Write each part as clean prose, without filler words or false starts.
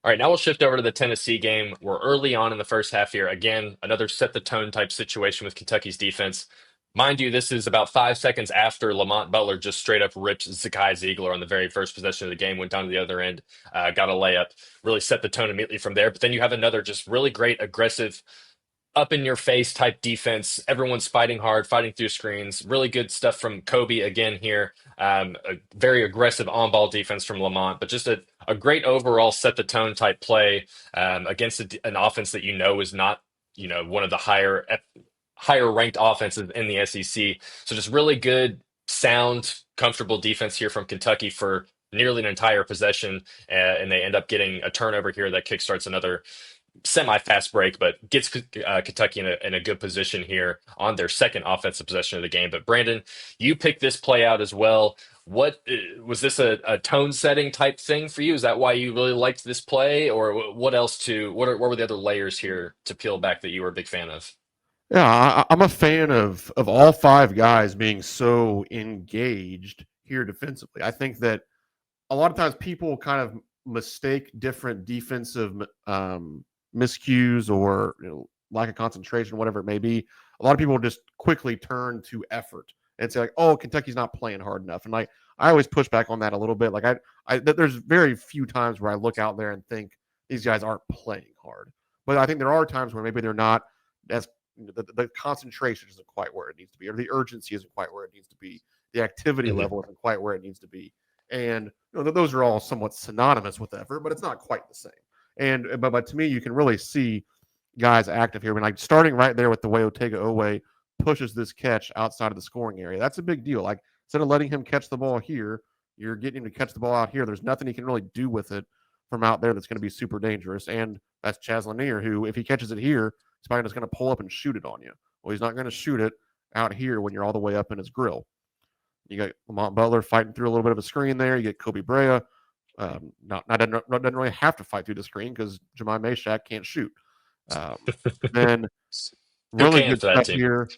All right, now we'll shift over to the Tennessee game. We're early on in the first half here. Again, another set the tone type situation with Kentucky's defense. Mind you, this is about 5 seconds after Lamont Butler just straight up ripped Zakai Ziegler on the very first possession of the game, went down to the other end, got a layup, really set the tone immediately from there. But then you have another just really great, aggressive up in your face type defense. Everyone's fighting hard, fighting through screens. Really good stuff from Kobe again here. A very aggressive on ball defense from Lamont, but just a great overall set the tone type play against an offense that you know is not, one of the higher ranked offenses in the SEC. So just really good, sound, comfortable defense here from Kentucky for nearly an entire possession, and they end up getting a turnover here that kickstarts another semi-fast break, but gets Kentucky in a good position here on their second offensive possession of the game. But Brandon, you picked this play out as well. What was this a tone setting type thing for you? Is that why you really liked this play, or what else what were the other layers here to peel back that you were a big fan of? Yeah, I'm a fan of all five guys being so engaged here defensively. I think that a lot of times people kind of mistake different defensive miscues or lack of concentration, whatever it may be. A lot of people just quickly turn to effort and say like, "Oh, Kentucky's not playing hard enough," and I always push back on that a little bit. Like there's very few times where I look out there and think these guys aren't playing hard, but I think there are times where maybe they're not as the concentration isn't quite where it needs to be, or the urgency isn't quite where it needs to be, the activity Mhm. level isn't quite where it needs to be, and those are all somewhat synonymous with effort, but it's not quite the same. And but to me, you can really see guys active here. I mean, like starting right there with the way Otega Owe pushes this catch outside of the scoring area. That's a big deal. Like instead of letting him catch the ball here, you're getting him to catch the ball out here. There's nothing he can really do with it from out there that's going to be super dangerous. And that's Chaz Lanier, who if he catches it here, he's probably just going to pull up and shoot it on you. Well, he's not going to shoot it out here when you're all the way up in his grill. You got Lamont Butler fighting through a little bit of a screen there. You get Kobe Brea. Doesn't really have to fight through the screen because Jemai Meshack can't shoot. Um, then Who really can good for that stuff team? here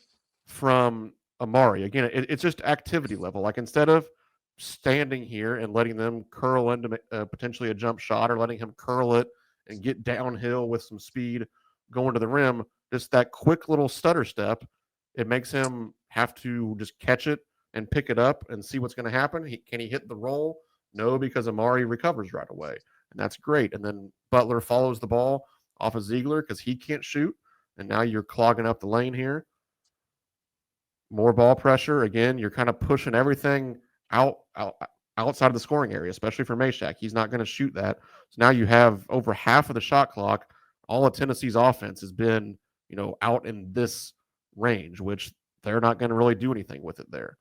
from Amari. Again, it's just activity level. Like instead of standing here and letting them curl into potentially a jump shot or letting him curl it and get downhill with some speed going to the rim, just that quick little stutter step, it makes him have to just catch it and pick it up and see what's going to happen. Can he hit the roll? No, because Amari recovers right away. And that's great. And then Butler follows the ball off of Ziegler because he can't shoot. And now you're clogging up the lane here. More ball pressure. Again, you're kind of pushing everything out outside of the scoring area, especially for Meshack. He's not going to shoot that. So now you have over half of the shot clock. All of Tennessee's offense has been, out in this range, which they're not going to really do anything with it there.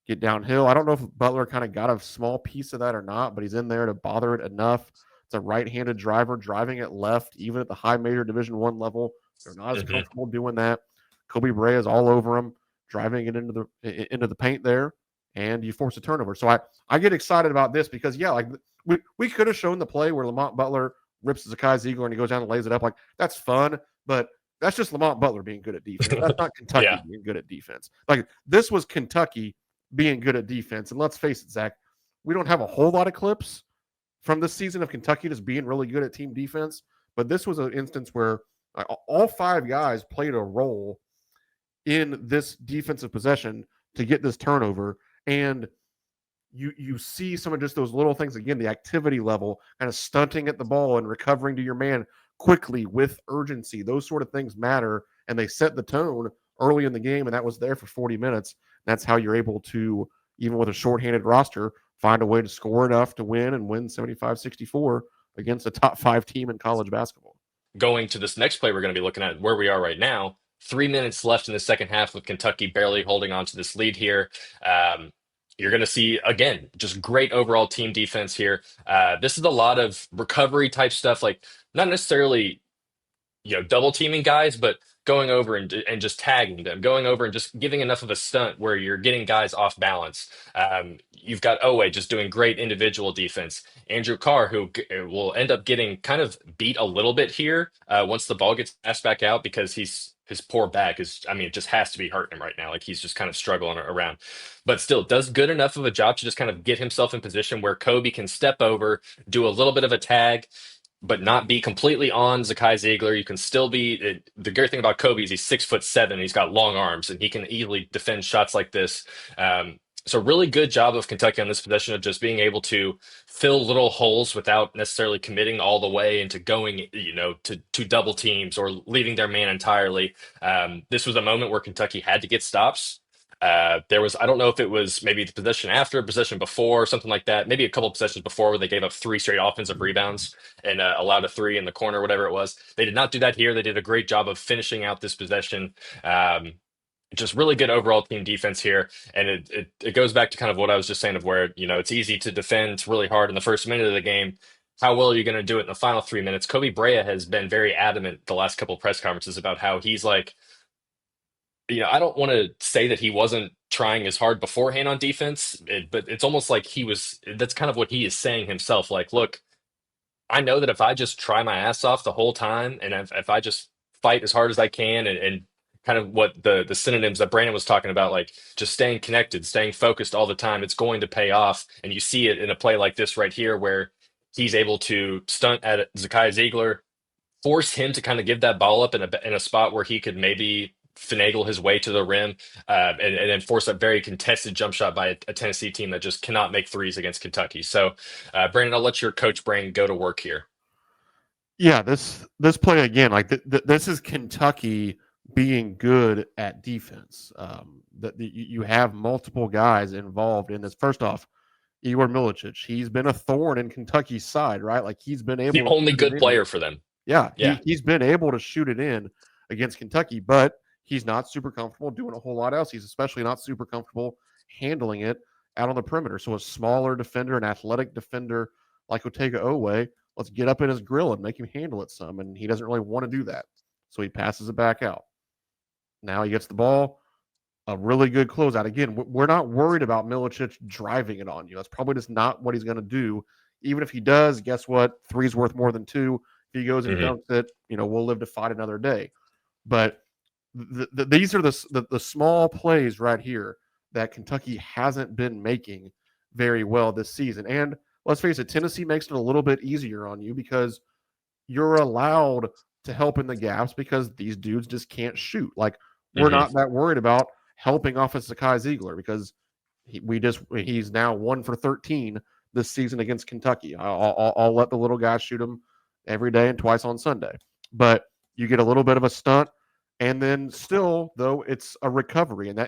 Get downhill. I don't know if Butler kind of got a small piece of that or not, but he's in there to bother it enough. It's a right-handed driver driving it left, even at the high major Division I level. They're not as Hmm. comfortable doing that. Kobe Brea is all over him, driving it into the paint there, and you force a turnover. So I get excited about this because like we could have shown the play where Lamont Butler rips Zakai Ziegler and he goes down and lays it up. Like that's fun, but that's just Lamont Butler being good at defense. That's not Kentucky Yeah. being good at defense. Like this was Kentucky being good at defense. And let's face it, Zach, we don't have a whole lot of clips from this season of Kentucky just being really good at team defense. But this was an instance where all five guys played a role in this defensive possession to get this turnover. And you see some of just those little things again, the activity level, kind of stunting at the ball and recovering to your man quickly with urgency. Those sort of things matter, and they set the tone early in the game, and that was there for 40 minutes. That's how you're able to, even with a shorthanded roster, find a way to score enough to win and win 75-64 against a top five team in college basketball. Going to this next play we're going to be looking at where we are right now. 3 minutes left in the second half with Kentucky barely holding on to this lead here. Um, you're going to see, again, just great overall team defense here. This is a lot of recovery type stuff, like not necessarily double teaming guys, but going over and just tagging them, going over and just giving enough of a stunt where you're getting guys off balance. You've got Owe just doing great individual defense. Andrew Carr, who will end up getting kind of beat a little bit here once the ball gets passed back out because his poor back is, I mean, it just has to be hurting him right now. Like he's just kind of struggling around, but still does good enough of a job to just kind of get himself in position where Kobe can step over, do a little bit of a tag, but not be completely on Zakai Ziegler. You can still be the great thing about Kobe is he's 6'7" and he's got long arms and he can easily defend shots like this. So really good job of Kentucky on this possession of just being able to fill little holes without necessarily committing all the way into going, to double teams or leaving their man entirely. This was a moment where Kentucky had to get stops. There was, I don't know if it was maybe the possession after, possession before, something like that. Maybe a couple possessions before where they gave up three straight offensive rebounds and allowed a three in the corner, whatever it was. They did not do that here. They did a great job of finishing out this possession. Just really good overall team defense here. And it goes back to kind of what I was just saying of where, it's easy to defend really hard in the first minute of the game. How well are you going to do it in the final 3 minutes? Kobe Brea has been very adamant the last couple of press conferences about how he's like, I don't want to say that he wasn't trying as hard beforehand on defense, but it's almost like that's kind of what he is saying himself. Like, look, I know that if I just try my ass off the whole time and if I just fight as hard as I can and kind of what the synonyms that Brandon was talking about, like just staying connected, staying focused all the time, it's going to pay off. And you see it in a play like this right here where he's able to stunt at Zakai Ziegler, force him to kind of give that ball up in a spot where he could maybe finagle his way to the rim, and then force a very contested jump shot by a Tennessee team that just cannot make threes against Kentucky. So, Brandon, I'll let your coach brain go to work here. Yeah, this play again, like this is Kentucky being good at defense. That you have multiple guys involved in this. First off, Igor Milicic, he's been a thorn in Kentucky's side, right? Like he's been The able to only shoot it good in. player for them. Yeah, Yeah. he's been able to shoot it in against Kentucky, but he's not super comfortable doing a whole lot else. He's especially not super comfortable handling it out on the perimeter. So a smaller defender, an athletic defender like Otega Owe, let's get up in his grill and make him handle it some. And he doesn't really want to do that. So he passes it back out. Now he gets the ball. A really good closeout. Again, we're not worried about Milicic driving it on you. That's probably just not what he's going to do. Even if he does, guess what? Three's worth more than two. If he goes and Mm-hmm. dunks it, we'll live to fight another day. But these are the small plays right here that Kentucky hasn't been making very well this season. And let's face it, Tennessee makes it a little bit easier on you because you're allowed to help in the gaps because these dudes just can't shoot. Like we're Mm-hmm. not that worried about helping off of Zakai Ziegler because he's now 1 for 13 this season against Kentucky. I'll let the little guy shoot him every day and twice on Sunday. But you get a little bit of a stunt, and then still though it's a recovery, and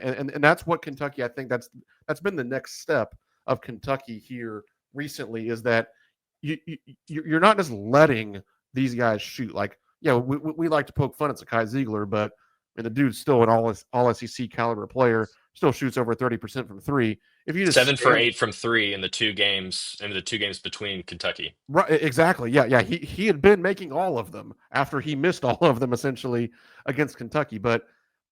that's what Kentucky. I think that's been the next step of Kentucky here recently is that you're not just letting these guys shoot. Like, yeah, we like to poke fun at Zakai Ziegler, but I mean, the dude's still an all SEC caliber player, still shoots over 30% from three. If you just 7 for 8 from three in the two games between Kentucky. right, exactly, yeah, he had been making all of them after he missed all of them essentially against Kentucky, but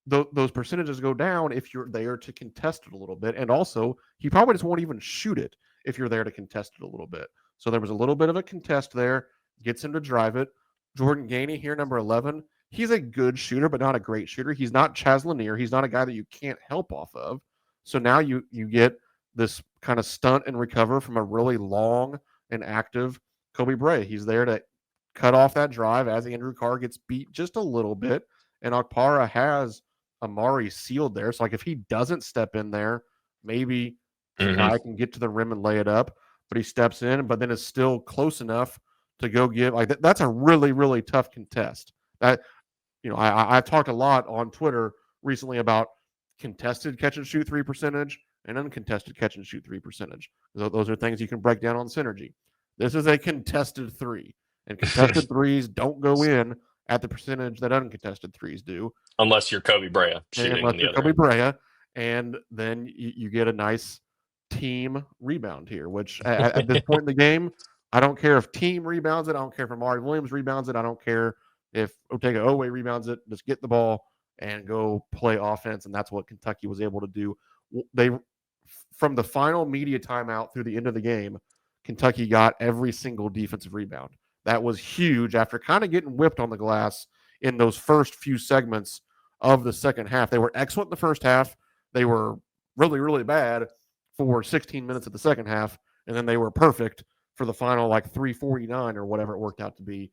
those percentages go down if you're there to contest it a little bit, and also he probably just won't even shoot it if you're there to contest it a little bit. So there was a little bit of a contest there, gets him to drive it. Jordan Gainey here, number 11. He's a good shooter, but not a great shooter. He's not Chaz Lanier. He's not a guy that you can't help off of. So now you get this kind of stunt and recover from a really long and active Kobe Bray. He's there to cut off that drive as Andrew Carr gets beat just a little bit, and Okpara has Amari sealed there. So like if he doesn't step in there, maybe Mm-hmm. Zakai can get to the rim and lay it up. But he steps in, but then is still close enough to go give like that's a really really tough contest. That I've talked a lot on Twitter recently about contested catch and shoot three percentage and uncontested catch and shoot three percentage. Those are things you can break down on synergy. This is a contested three, and contested threes don't go in at the percentage that uncontested threes do, Unless you're Kobe Brea shooting unless on the you're other Kobe end. Brea, and then you get a nice team rebound here. Which at this point in the game, I don't care if team rebounds it. I don't care if Amari Williams rebounds it. I don't care if Otega Owe rebounds it. Just get the ball and go play offense, and that's what Kentucky was able to do. They from the final media timeout through the end of the game, Kentucky got every single defensive rebound. That was huge after kind of getting whipped on the glass in those first few segments of the second half. They were excellent in the first half. They were really, really bad for 16 minutes of the second half, and then they were perfect for the final like 349 or whatever it worked out to be.